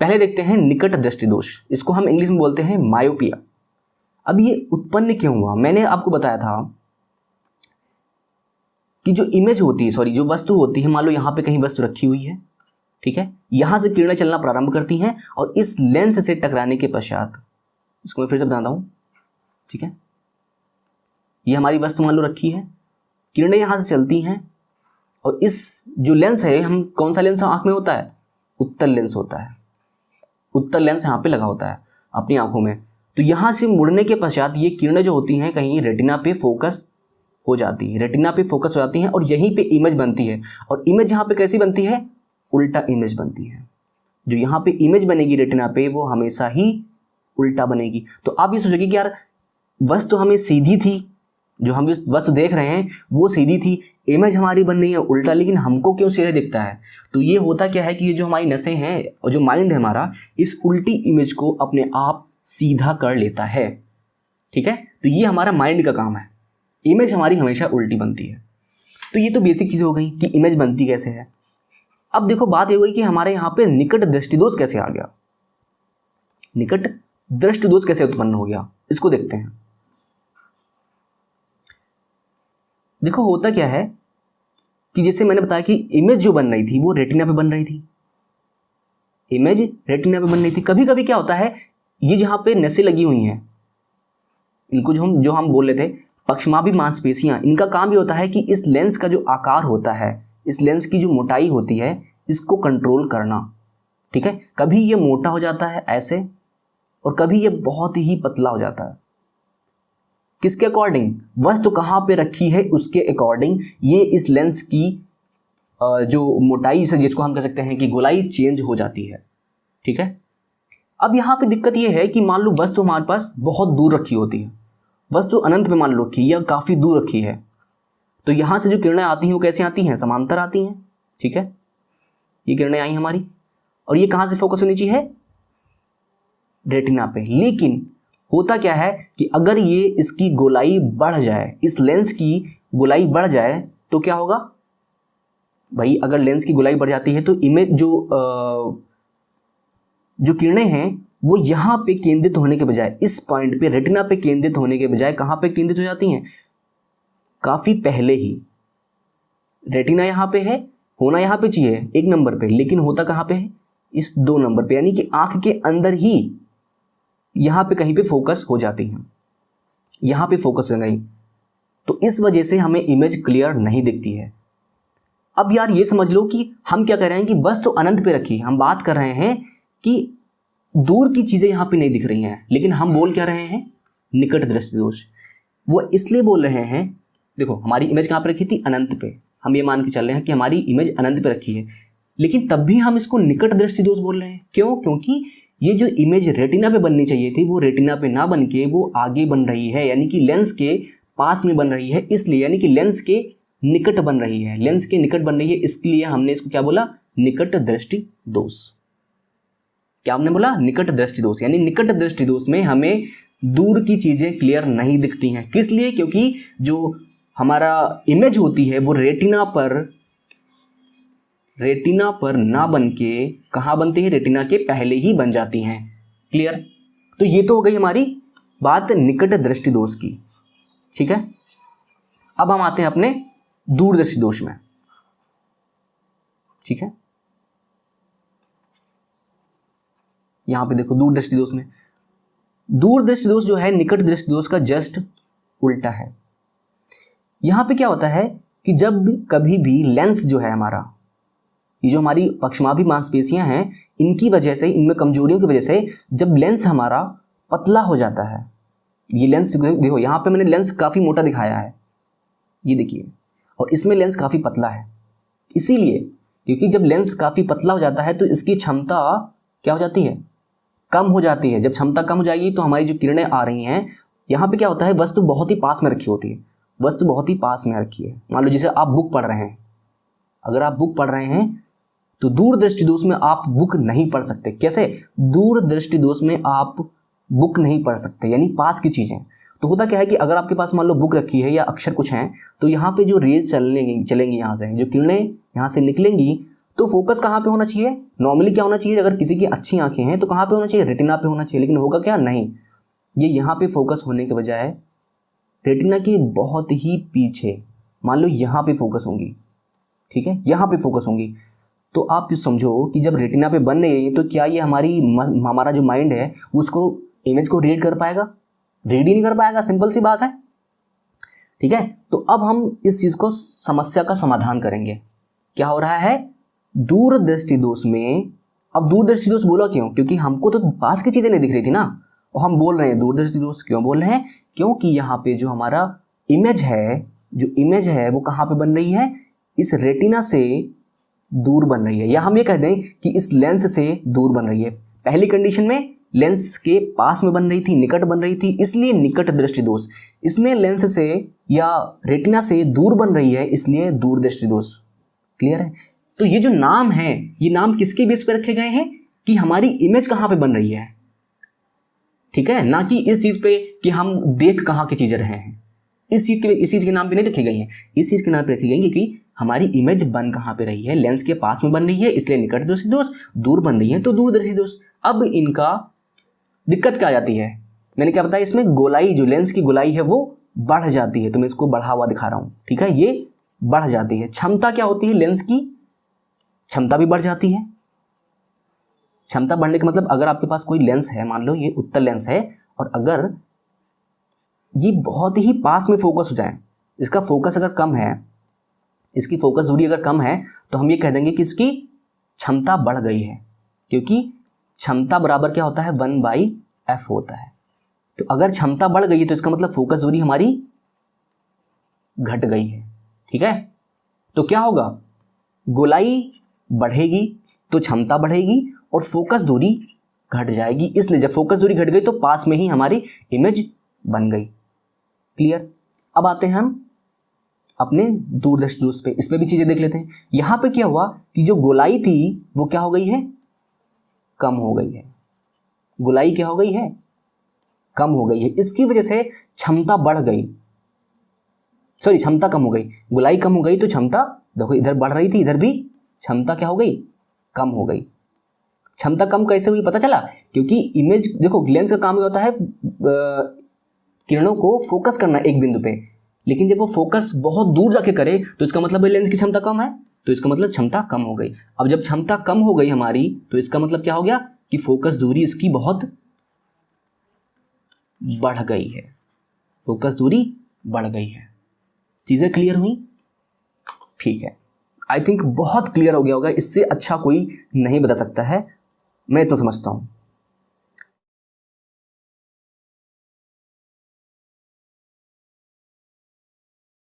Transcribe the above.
पहले देखते हैं निकट दृष्टि दोष, इसको हम इंग्लिश में बोलते हैं मायोपिया। अब ये उत्पन्न क्यों हुआ? मैंने आपको बताया था कि जो इमेज होती है, जो वस्तु होती है, मान लो यहाँ पे कहीं वस्तु रखी हुई है, ठीक है, यहाँ से किरणें चलना प्रारंभ करती हैं और इस लेंस से टकराने के पश्चात, इसको मैं फिर से बताता हूँ, ठीक है, ये हमारी वस्तु मान लो रखी है, किरणें यहाँ से चलती हैं और इस जो लेंस है, हम कौन सा लेंस आँख में होता है? उत्तल लेंस होता है। उत्तल लेंस यहाँ पे लगा होता है अपनी आंखों में। तो यहाँ से मुड़ने के पश्चात ये किरणें जो होती हैं कहीं रेटिना पे फोकस हो जाती है, रेटिना पे फोकस हो जाती हैं और यहीं पे इमेज बनती है। और इमेज यहाँ पे कैसी बनती है? उल्टा इमेज बनती है। जो यहाँ पे इमेज बनेगी रेटिना पे वो हमेशा ही उल्टा बनेगी। तो आप ये सोचोगे कि यार वस्तु हमें सीधी थी, जो हम वस्तु देख रहे हैं वो सीधी थी, इमेज हमारी बन रही है उल्टा, लेकिन हमको क्यों सीधा दिखता है? तो ये होता क्या है कि ये जो हमारी नसें हैं और जो माइंड है हमारा, इस उल्टी इमेज को अपने आप सीधा कर लेता है, ठीक है। तो ये हमारा माइंड का काम है, इमेज हमारी हमेशा उल्टी बनती है। तो ये तो बेसिक चीज़ हो गई कि इमेज बनती कैसे है। अब देखो बात ये हुई कि हमारे यहाँ पे निकट दृष्टिदोष कैसे आ गया, निकट दृष्टिदोष कैसे उत्पन्न हो गया, इसको देखते हैं। देखो होता क्या है कि जैसे मैंने बताया कि इमेज जो बन रही थी वो रेटिना पे बन रही थी, इमेज रेटिना पे बन रही थी। कभी कभी क्या होता है, ये जहाँ पे नसें लगी हुई हैं, इनको जो हम बोल रहे थे पक्षमाभी मांसपेशियां, इनका काम ये होता है कि इस लेंस का जो आकार होता है, इस लेंस की जो मोटाई होती है, इसको कंट्रोल करना, ठीक है। कभी ये मोटा हो जाता है ऐसे और कभी ये बहुत ही पतला हो जाता है। किसके अकॉर्डिंग? वस्तु कहाँ पे रखी है उसके अकॉर्डिंग ये इस लेंस की जो मोटाई से, जिसको हम कह सकते हैं कि गोलाई, चेंज हो जाती है, ठीक है। अब यहाँ पे दिक्कत ये है कि मान लो वस्तु हमारे पास बहुत दूर रखी होती है, वस्तु अनंत पे मान लो रखी है या काफ़ी दूर रखी है, तो यहाँ से जो किरणें आती हैं वो कैसे आती हैं? समांतर आती हैं, ठीक है। ये किरणें आई हमारी और ये कहाँ से फोकस होनी चाहिए? रेटिना पे। लेकिन होता क्या है कि अगर ये इसकी गोलाई बढ़ जाए, इस लेंस की गोलाई बढ़ जाए तो क्या होगा भाई? अगर लेंस की गोलाई बढ़ जाती है तो इमेज जो किरणें हैं वो यहाँ पे केंद्रित होने के बजाय, इस पॉइंट पे रेटिना पे केंद्रित होने के बजाय कहाँ पे केंद्रित हो जाती हैं? काफ़ी पहले ही। रेटिना यहाँ पे है, होना यहाँ पे चाहिए 1 नंबर पे, लेकिन होता कहाँ पे है? इस 2 नंबर पे, यानी कि आँख के अंदर ही यहाँ पे कहीं पे फोकस हो जाती हैं, यहाँ पे फोकस हो गई। तो इस वजह से हमें इमेज क्लियर नहीं दिखती है। अब यार ये समझ लो कि हम क्या कर रहे हैं कि वस्तु अनंत पे रखी, हम बात कर रहे हैं कि दूर की चीज़ें यहाँ पे नहीं दिख रही हैं, लेकिन हम बोल क्या रहे हैं? निकट दृष्टि दोष। वो इसलिए बोल रहे हैं, देखो हमारी इमेज कहाँ पे रखी थी? अनंत पे। हम ये मान के चल रहे हैं कि हमारी इमेज अनंत पे रखी है, लेकिन तब भी हम इसको निकट दृष्टि दोष बोल रहे हैं। क्यों? क्योंकि ये जो इमेज रेटिना पे बननी चाहिए थी वो रेटिना पे ना बन के वो आगे बन रही है, यानी कि लेंस के पास में बन रही है, इसलिए, यानी कि लेंस के निकट बन रही है, लेंस के निकट बन रही है, इसलिए हमने इसको क्या बोला? निकट दृष्टि दोष। क्या हमने बोला? निकट दृष्टि दोष। यानी निकट दृष्टि दोष में हमें दूर की चीज़ें क्लियर नहीं दिखती हैं। किस लिए? क्योंकि जो हमारा इमेज होती है वो रेटिना पर ना बन के कहाँ बनती है? रेटिना के पहले ही बन जाती हैं। क्लियर? तो ये तो हो गई हमारी बात निकट दृष्टि दोष की, ठीक है। अब हम आते हैं अपने दूर दृष्टि दोष में, ठीक है। यहां पे देखो दूर दृष्टि दोष में, दूर दृष्टि दोष जो है निकट दृष्टि दोष का जस्ट उल्टा है। यहां पे क्या होता है कि जब कभी भी लेंस जो है हमारा, ये जो हमारी पक्षमाभी मांसपेशियां हैं, इनकी वजह से, इनमें कमजोरियों की वजह से जब लेंस हमारा पतला हो जाता है, ये लेंस देखो यहाँ पे मैंने लेंस काफ़ी मोटा दिखाया है, ये देखिए, और इसमें लेंस काफ़ी पतला है। इसीलिए क्योंकि जब लेंस काफ़ी पतला हो जाता है तो इसकी क्षमता क्या हो जाती है? कम हो जाती है। जब क्षमता कम हो जाएगी तो हमारी जो किरणें आ रही हैं, यहाँ पे क्या होता है? वस्तु बहुत ही पास में रखी होती है, वस्तु बहुत ही पास में रखी है। मान लो जैसे आप बुक पढ़ रहे हैं, अगर आप बुक पढ़ रहे हैं तो दूर दृष्टि दोष में आप बुक नहीं पढ़ सकते। कैसे? दूर दृष्टि दोष में आप बुक नहीं पढ़ सकते, यानी पास की चीज़ें। तो होता क्या है कि अगर आपके पास मान लो बुक रखी है या अक्षर कुछ हैं, तो यहाँ पे जो रेज चलेंगी यहाँ से, जो किरणें यहाँ से निकलेंगी, तो फोकस कहाँ पे होना चाहिए? नॉर्मली क्या होना चाहिए, अगर किसी की अच्छी आंखें हैं तो कहाँ पे होना चाहिए? रेटिना पे होना चाहिए। लेकिन होगा क्या? नहीं, ये यहाँ पे फोकस होने के बजाय रेटिना के बहुत ही पीछे, मान लो यहाँ पे फोकस होंगी, ठीक है, यहाँ पे फोकस होंगी। तो आप समझो कि जब रेटिना पे बन रही है तो क्या ये हमारा जो माइंड है उसको इमेज को रीड कर पाएगा? रीड ही नहीं कर पाएगा, सिंपल सी बात है, ठीक है। तो अब हम इस चीज़ को, समस्या का समाधान करेंगे। क्या हो रहा है? दूरदृष्टि दोष में, अब दूरदृष्टि दोष बोला क्यों? क्योंकि हमको तो पास की चीज़ें नहीं दिख रही थी ना, और हम बोल रहे हैं दूरदृष्टि दोष क्यों बोल रहे हैं? क्योंकि यहाँ पे जो हमारा इमेज है वो कहाँ पे बन रही है? इस रेटिना से दूर बन रही है, या हम ये कह दें कि इस लेंस से दूर बन रही है। पहली कंडीशन में लेंस के पास में बन रही थी, निकट बन रही थी, इसलिए निकट दृष्टि दोष। इसमें लेंस से या रेटिना से दूर बन रही है, इसलिए दूर दृष्टि दोष। क्लियर है? तो ये जो नाम है, ये नाम किसके बेस पे रखे गए हैं? कि हमारी इमेज कहाँ पे बन रही है, ठीक है, ना कि इस चीज पे कि हम देख कहाँ की चीजें रहे हैं। इस चीज के नाम पे नहीं रखी गई है, इस चीज के नाम पे रखी गई है कि हमारी इमेज बन कहाँ पे रही है? लेंस के पास में बन रही है, इसलिए निकट दृष्टि दोष, दूर बन रही है तो दूरदर्शी दोष। अब इनका दिक्कत क्या आ जाती है? मैंने क्या बताया, इसमें गोलाई, जो लेंस की गोलाई है वो बढ़ जाती है। तो मैं इसको बढ़ा हुआ दिखा रहा हूँ, ठीक है, ये बढ़ जाती है। क्षमता क्या होती है? लेंस की क्षमता भी बढ़ जाती है। क्षमता बढ़ने का मतलब, अगर आपके पास कोई लेंस है, मान लो ये उत्तल लेंस है, और अगर ये बहुत ही पास में फोकस हो जाए, इसका फोकस अगर कम है, इसकी फोकस दूरी अगर कम है, तो हम ये कह देंगे कि इसकी क्षमता बढ़ गई है, क्योंकि क्षमता बराबर क्या होता है? 1/f होता है। तो अगर क्षमता बढ़ गई है तो इसका मतलब फोकस दूरी हमारी घट गई है, ठीक है। तो क्या होगा? गोलाई बढ़ेगी तो क्षमता बढ़ेगी और फोकस दूरी घट जाएगी। इसलिए जब फोकस दूरी घट गई तो पास में ही हमारी इमेज बन गई। क्लियर? अब आते हैं हम अपने दूरदृष्टि दोष पे, इसमें भी चीजें देख लेते हैं। यहां पे क्या हुआ कि जो गोलाई थी वो क्या हो गई है? कम हो गई है। गोलाई क्या हो गई है? कम हो गई है। इसकी वजह से क्षमता बढ़ गई, सॉरी क्षमता कम हो गई। गोलाई कम हो गई तो क्षमता, देखो इधर बढ़ रही थी, इधर भी क्षमता क्या हो गई? कम हो गई। क्षमता कम कैसे हुई पता चला? क्योंकि इमेज, देखो लेंस का काम होता है किरणों को फोकस करना एक बिंदु पे, लेकिन जब वो फोकस बहुत दूर जाके करे तो इसका मतलब है लेंस की क्षमता कम है, तो इसका मतलब क्षमता कम हो गई। अब जब क्षमता कम हो गई हमारी, तो इसका मतलब क्या हो गया कि फोकस दूरी इसकी बहुत बढ़ गई है, फोकस दूरी बढ़ गई है। चीजें क्लियर हुई? ठीक है, आई थिंक बहुत क्लियर हो गया होगा, इससे अच्छा कोई नहीं बता सकता है, मैं तो समझता हूं।